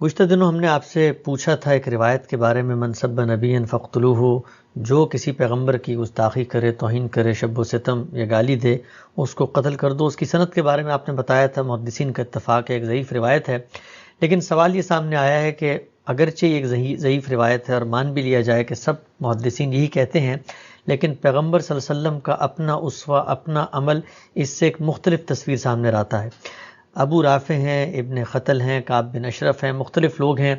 گزشتہ دنوں ہم نے آپ سے پوچھا تھا ایک روایت کے بارے میں، من سب نبی فاقتلوہ، جو کسی پیغمبر کی گستاخی کرے، توہین کرے، شب و ستم یا گالی دے، اس کو قتل کر دو۔ اس کی سند کے بارے میں آپ نے بتایا تھا، محدثین کا اتفاق ہے ایک ضعیف روایت ہے، لیکن سوال یہ سامنے آیا ہے کہ اگرچہ ایک ضعیف روایت ہے اور مان بھی لیا جائے کہ سب محدثین یہی کہتے ہیں، لیکن پیغمبر صلی اللہ علیہ وسلم کا اپنا اسوہ، اپنا عمل اس سے ایک مختلف تصویر سامنے آتا ہے۔ ابو رافع ہیں، ابن خطل ہیں، کعب بن اشرف ہیں، مختلف لوگ ہیں۔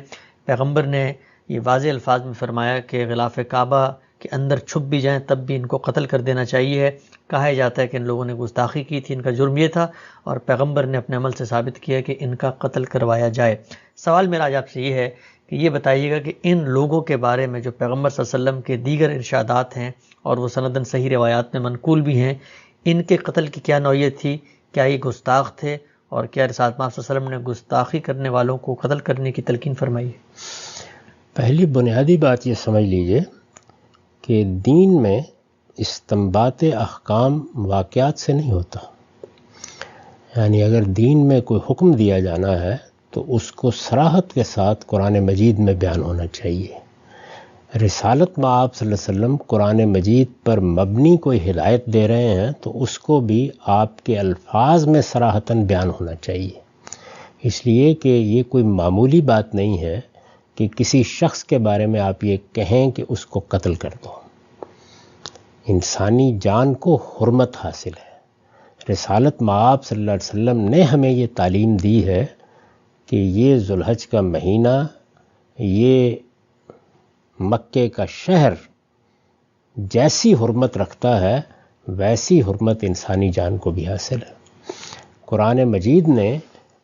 پیغمبر نے یہ واضح الفاظ میں فرمایا کہ غلاف کعبہ کے اندر چھپ بھی جائیں تب بھی ان کو قتل کر دینا چاہیے۔ کہا جاتا ہے کہ ان لوگوں نے گستاخی کی تھی، ان کا جرم یہ تھا، اور پیغمبر نے اپنے عمل سے ثابت کیا کہ ان کا قتل کروایا جائے۔ سوال میرا آج آپ سے یہ ہے کہ یہ بتائیے گا کہ ان لوگوں کے بارے میں جو پیغمبر صلی اللہ علیہ وسلم کے دیگر ارشادات ہیں اور وہ سندن صحیح روایات میں منقول بھی ہیں، ان کے قتل کی کیا نوعیت تھی؟ کیا یہ گستاخ تھے؟ اور کیا رسالت محمد صلی اللہ علیہ وسلم نے گستاخی کرنے والوں کو قتل کرنے کی تلقین فرمائی ہے؟ پہلی بنیادی بات یہ سمجھ لیجئے کہ دین میں استنباط احکام واقعات سے نہیں ہوتا۔ یعنی اگر دین میں کوئی حکم دیا جانا ہے تو اس کو صراحت کے ساتھ قرآن مجید میں بیان ہونا چاہیے۔ رسالت مآب صلی اللہ علیہ وسلم قرآن مجید پر مبنی کوئی ہدایت دے رہے ہیں تو اس کو بھی آپ کے الفاظ میں صراحتاً بیان ہونا چاہیے، اس لیے کہ یہ کوئی معمولی بات نہیں ہے کہ کسی شخص کے بارے میں آپ یہ کہیں کہ اس کو قتل کر دو۔ انسانی جان کو حرمت حاصل ہے۔ رسالت مآب صلی اللہ علیہ وسلم نے ہمیں یہ تعلیم دی ہے کہ یہ ذو الحج کا مہینہ، یہ مکے کا شہر جیسی حرمت رکھتا ہے ویسی حرمت انسانی جان کو بھی حاصل ہے۔ قرآن مجید نے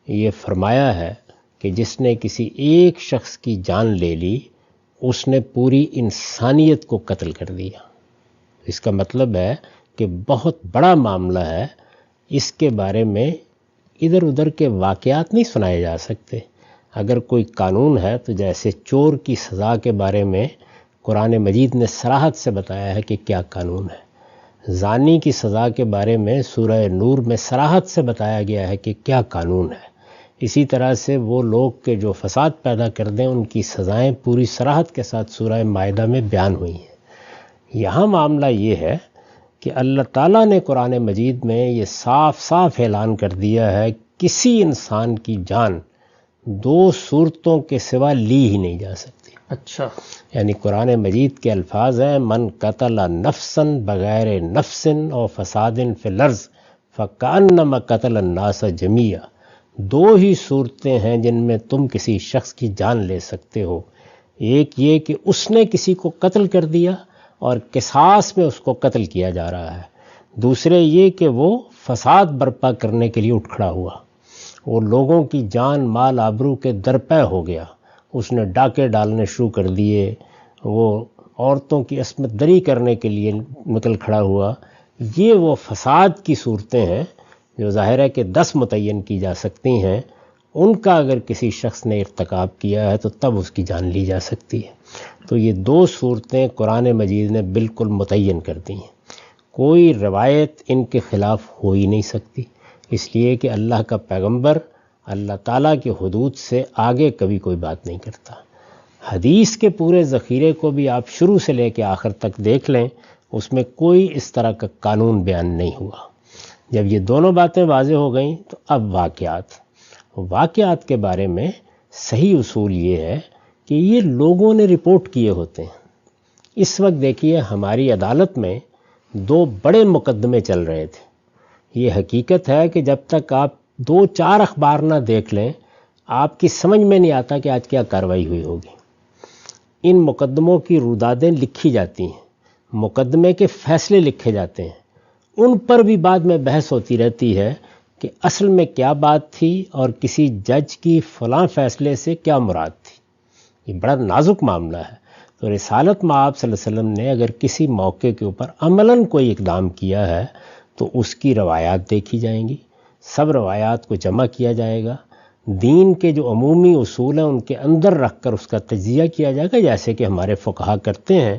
یہ فرمایا ہے کہ جس نے کسی ایک شخص کی جان لے لی اس نے پوری انسانیت کو قتل کر دیا۔ اس کا مطلب ہے کہ بہت بڑا معاملہ ہے، اس کے بارے میں ادھر ادھر کے واقعات نہیں سنائے جا سکتے۔ اگر کوئی قانون ہے تو جیسے چور کی سزا کے بارے میں قرآن مجید نے صراحت سے بتایا ہے کہ کیا قانون ہے، زانی کی سزا کے بارے میں سورہ نور میں صراحت سے بتایا گیا ہے کہ کیا قانون ہے۔ اسی طرح سے وہ لوگ کہ جو فساد پیدا کر دیں ان کی سزائیں پوری صراحت کے ساتھ سورہ مائدہ میں بیان ہوئی ہیں۔ یہاں معاملہ یہ ہے کہ اللہ تعالیٰ نے قرآن مجید میں یہ صاف صاف اعلان کر دیا ہے کسی انسان کی جان دو صورتوں کے سوا لی ہی نہیں جا سکتی۔ اچھا، یعنی قرآن مجید کے الفاظ ہیں من قتل نفسا بغیر نفس او فساد فی الارض فکأنما قتل الناس جمیعا۔ دو ہی صورتیں ہیں جن میں تم کسی شخص کی جان لے سکتے ہو، ایک یہ کہ اس نے کسی کو قتل کر دیا اور قصاص میں اس کو قتل کیا جا رہا ہے، دوسرے یہ کہ وہ فساد برپا کرنے کے لیے اٹھ کھڑا ہوا، وہ لوگوں کی جان مال آبرو کے درپے ہو گیا، اس نے ڈاکے ڈالنے شروع کر دیے، وہ عورتوں کی عصمت دری کرنے کے لیے نکل کھڑا ہوا۔ یہ وہ فساد کی صورتیں ہیں جو ظاہر ہے کہ 10 متعین کی جا سکتی ہیں، ان کا اگر کسی شخص نے ارتکاب کیا ہے تو تب اس کی جان لی جا سکتی ہے۔ تو یہ دو صورتیں قرآن مجید نے بالکل متعین کر دی ہیں، کوئی روایت ان کے خلاف ہو ہی نہیں سکتی، اس لیے کہ اللہ کا پیغمبر اللہ تعالیٰ کے حدود سے آگے کبھی کوئی بات نہیں کرتا۔ حدیث کے پورے ذخیرے کو بھی آپ شروع سے لے کے آخر تک دیکھ لیں، اس میں کوئی اس طرح کا قانون بیان نہیں ہوا۔ جب یہ دونوں باتیں واضح ہو گئیں تو اب واقعات کے بارے میں صحیح اصول یہ ہے کہ یہ لوگوں نے رپورٹ کیے ہوتے ہیں۔ اس وقت دیکھیے ہماری عدالت میں 2 بڑے مقدمے چل رہے تھے۔ یہ حقیقت ہے کہ جب تک آپ 2-4 اخبار نہ دیکھ لیں آپ کی سمجھ میں نہیں آتا کہ آج کیا کارروائی ہوئی ہوگی۔ ان مقدموں کی رودادیں لکھی جاتی ہیں، مقدمے کے فیصلے لکھے جاتے ہیں، ان پر بھی بعد میں بحث ہوتی رہتی ہے کہ اصل میں کیا بات تھی اور کسی جج کی فلاں فیصلے سے کیا مراد تھی۔ یہ بڑا نازک معاملہ ہے۔ تو رسالت مآب صلی اللہ علیہ وسلم نے اگر کسی موقع کے اوپر عملاً کوئی اقدام کیا ہے تو اس کی روایات دیکھی جائیں گی، سب روایات کو جمع کیا جائے گا، دین کے جو عمومی اصول ہیں ان کے اندر رکھ کر اس کا تجزیہ کیا جائے گا جیسے کہ ہمارے فقہا کرتے ہیں۔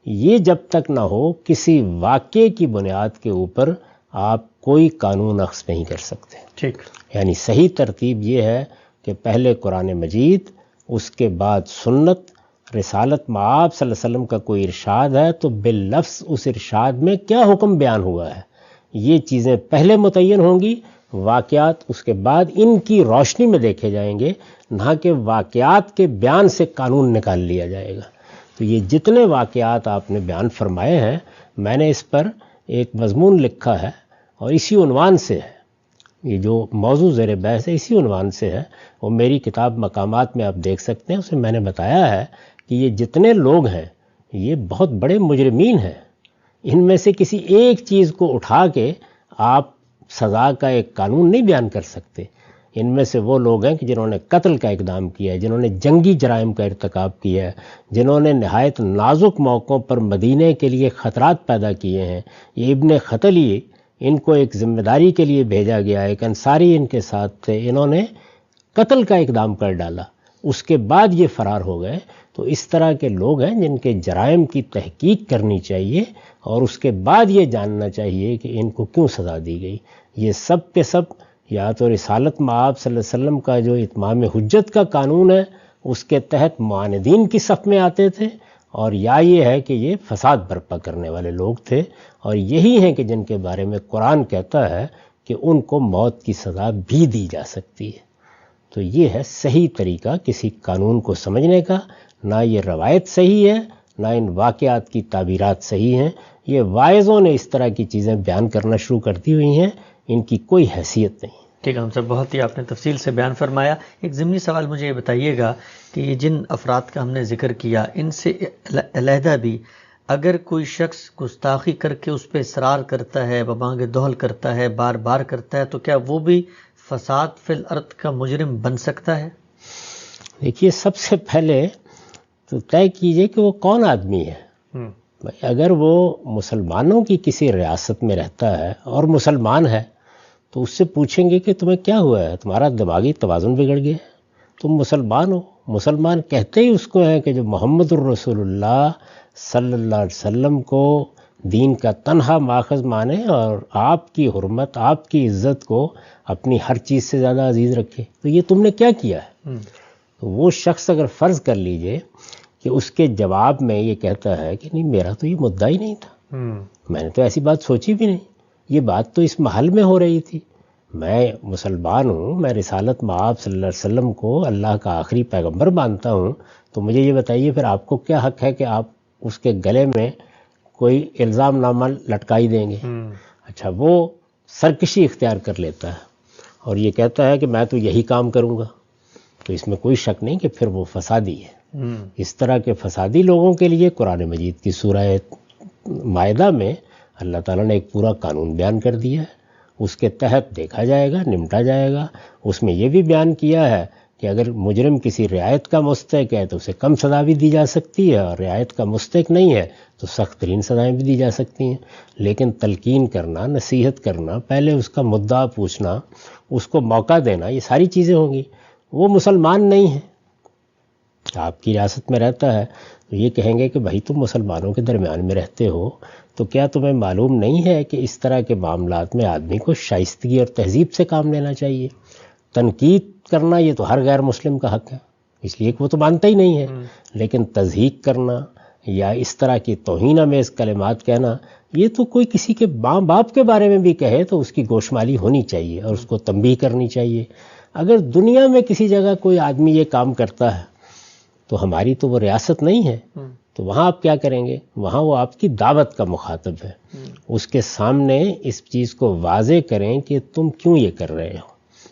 یہ جب تک نہ ہو کسی واقعے کی بنیاد کے اوپر آپ کوئی قانون اخذ نہیں کر سکتے۔ ٹھیک، یعنی صحیح ترتیب یہ ہے کہ پہلے قرآن مجید اس کے بعد سنت، رسالت میں آپ صلی اللہ علیہ وسلم کا کوئی ارشاد ہے تو باللفظ اس ارشاد میں کیا حکم بیان ہوا ہے، یہ چیزیں پہلے متعین ہوں گی، واقعات اس کے بعد ان کی روشنی میں دیکھے جائیں گے، نہ کہ واقعات کے بیان سے قانون نکال لیا جائے گا۔ تو یہ جتنے واقعات آپ نے بیان فرمائے ہیں، میں نے اس پر ایک مضمون لکھا ہے اور اسی عنوان سے ہے، یہ جو موضوع زیر بحث ہے اسی عنوان سے ہے، وہ میری کتاب مقامات میں آپ دیکھ سکتے ہیں، اس میں نے بتایا ہے کہ یہ جتنے لوگ ہیں یہ بہت بڑے مجرمین ہیں، ان میں سے کسی ایک چیز کو اٹھا کے آپ سزا کا ایک قانون نہیں بیان کر سکتے۔ ان میں سے وہ لوگ ہیں کہ جنہوں نے قتل کا اقدام کیا ہے، جنہوں نے جنگی جرائم کا ارتکاب کیا ہے، جنہوں نے نہایت نازک موقعوں پر مدینے کے لیے خطرات پیدا کیے ہیں۔ یہ ابن خطلی، ان کو ایک ذمہ داری کے لیے بھیجا گیا، ایک انصاری ان کے ساتھ تھے، انہوں نے قتل کا اقدام کر ڈالا، اس کے بعد یہ فرار ہو گئے۔ تو اس طرح کے لوگ ہیں جن کے جرائم کی تحقیق کرنی چاہیے اور اس کے بعد یہ جاننا چاہیے کہ ان کو کیوں سزا دی گئی۔ یہ سب کے سب یا تو رسالت مآب صلی اللہ علیہ وسلم کا جو اتمام حجت کا قانون ہے اس کے تحت معاندین کی صف میں آتے تھے، اور یا یہ ہے کہ یہ فساد برپا کرنے والے لوگ تھے، اور یہی ہیں کہ جن کے بارے میں قرآن کہتا ہے کہ ان کو موت کی سزا بھی دی جا سکتی ہے۔ تو یہ ہے صحیح طریقہ کسی قانون کو سمجھنے کا، نہ یہ روایت صحیح ہے نہ ان واقعات کی تعبیرات صحیح ہیں۔ یہ واعظوں نے اس طرح کی چیزیں بیان کرنا شروع کر دی ہوئی ہیں، ان کی کوئی حیثیت نہیں۔ ٹھیک ہے صاحب، بہت ہی آپ نے تفصیل سے بیان فرمایا۔ ایک ضمنی سوال مجھے یہ بتائیے گا کہ یہ جن افراد کا ہم نے ذکر کیا، ان سے علیحدہ بھی اگر کوئی شخص گستاخی کر کے اس پہ اصرار کرتا ہے، بمانگ دہل کرتا ہے، بار بار کرتا ہے، تو کیا وہ بھی فساد فی الارض کا مجرم بن سکتا ہے؟ دیکھیے، سب سے پہلے تو طے کیجئے کہ وہ کون آدمی ہے۔ اگر وہ مسلمانوں کی کسی ریاست میں رہتا ہے اور مسلمان ہے تو اس سے پوچھیں گے کہ تمہیں کیا ہوا ہے، تمہارا دماغی توازن بگڑ گیا ہے، تم مسلمان ہو۔ مسلمان کہتے ہی اس کو ہے کہ جو محمد الرسول اللہ صلی اللہ علیہ وسلم کو دین کا تنہا ماخذ مانے اور آپ کی حرمت، آپ کی عزت کو اپنی ہر چیز سے زیادہ عزیز رکھے۔ تو یہ تم نے کیا کیا ہے؟ تو وہ شخص اگر فرض کر لیجئے کہ اس کے جواب میں یہ کہتا ہے کہ نہیں، میرا تو یہ مدعا ہی نہیں تھا، میں نے تو ایسی بات سوچی بھی نہیں، یہ بات تو اس محل میں ہو رہی تھی، میں مسلمان ہوں، میں رسالت مآب صلی اللہ علیہ وسلم کو اللہ کا آخری پیغمبر مانتا ہوں، تو مجھے یہ بتائیے پھر آپ کو کیا حق ہے کہ آپ اس کے گلے میں کوئی الزام نامہ لٹکائی دیں گے؟ اچھا، وہ سرکشی اختیار کر لیتا ہے اور یہ کہتا ہے کہ میں تو یہی کام کروں گا، تو اس میں کوئی شک نہیں کہ پھر وہ فسادی ہے۔ اس طرح کے فسادی لوگوں کے لیے قرآن مجید کی سورہ مائدہ میں اللہ تعالیٰ نے ایک پورا قانون بیان کر دیا ہے، اس کے تحت دیکھا جائے گا، نمٹا جائے گا۔ اس میں یہ بھی بیان کیا ہے کہ اگر مجرم کسی رعایت کا مستحق ہے تو اسے کم سزا بھی دی جا سکتی ہے، اور رعایت کا مستحق نہیں ہے تو سخت ترین سزائیں بھی دی جا سکتی ہیں۔ لیکن تلقین کرنا، نصیحت کرنا، پہلے اس کا مدعا پوچھنا، اس کو موقع دینا، یہ ساری چیزیں ہوں گی۔ وہ مسلمان نہیں ہے، آپ کی ریاست میں رہتا ہے تو یہ کہیں گے کہ بھائی تم مسلمانوں کے درمیان میں رہتے ہو، تو کیا تمہیں معلوم نہیں ہے کہ اس طرح کے معاملات میں آدمی کو شائستگی اور تہذیب سے کام لینا چاہیے؟ تنقید کرنا یہ تو ہر غیر مسلم کا حق ہے، اس لیے کہ وہ تو مانتا ہی نہیں ہے، لیکن تضحیق کرنا یا اس طرح کی توہین آمیز کلمات کہنا، یہ تو کوئی کسی کے ماں باپ کے بارے میں بھی کہے تو اس کی گوشمالی ہونی چاہیے اور اس کو تنبیہ کرنی چاہیے۔ اگر دنیا میں کسی جگہ کوئی آدمی یہ کام کرتا ہے تو ہماری تو وہ ریاست نہیں ہے، تو وہاں آپ کیا کریں گے؟ وہاں وہ آپ کی دعوت کا مخاطب ہے، اس کے سامنے اس چیز کو واضح کریں کہ تم کیوں یہ کر رہے ہو،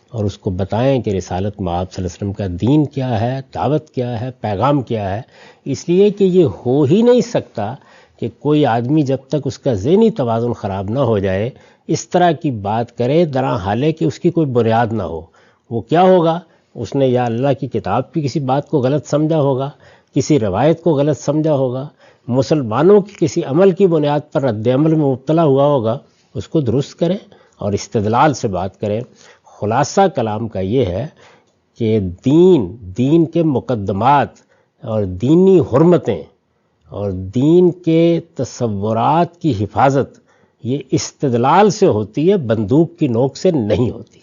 اور اس کو بتائیں کہ رسالت مآب صلی اللہ علیہ وسلم کا دین کیا ہے، دعوت کیا ہے، پیغام کیا ہے۔ اس لیے کہ یہ ہو ہی نہیں سکتا کہ کوئی آدمی جب تک اس کا ذہنی توازن خراب نہ ہو جائے اس طرح کی بات کرے درا حالے کہ اس کی کوئی بنیاد نہ ہو۔ وہ کیا ہوگا؟ اس نے یا اللہ کی کتاب کی کسی بات کو غلط سمجھا ہوگا، کسی روایت کو غلط سمجھا ہوگا، مسلمانوں کی کسی عمل کی بنیاد پر رد عمل میں مبتلا ہوا ہوگا، اس کو درست کریں اور استدلال سے بات کریں۔ خلاصہ کلام کا یہ ہے کہ دین کے مقدمات اور دینی حرمتیں اور دین کے تصورات کی حفاظت یہ استدلال سے ہوتی ہے، بندوق کی نوک سے نہیں ہوتی۔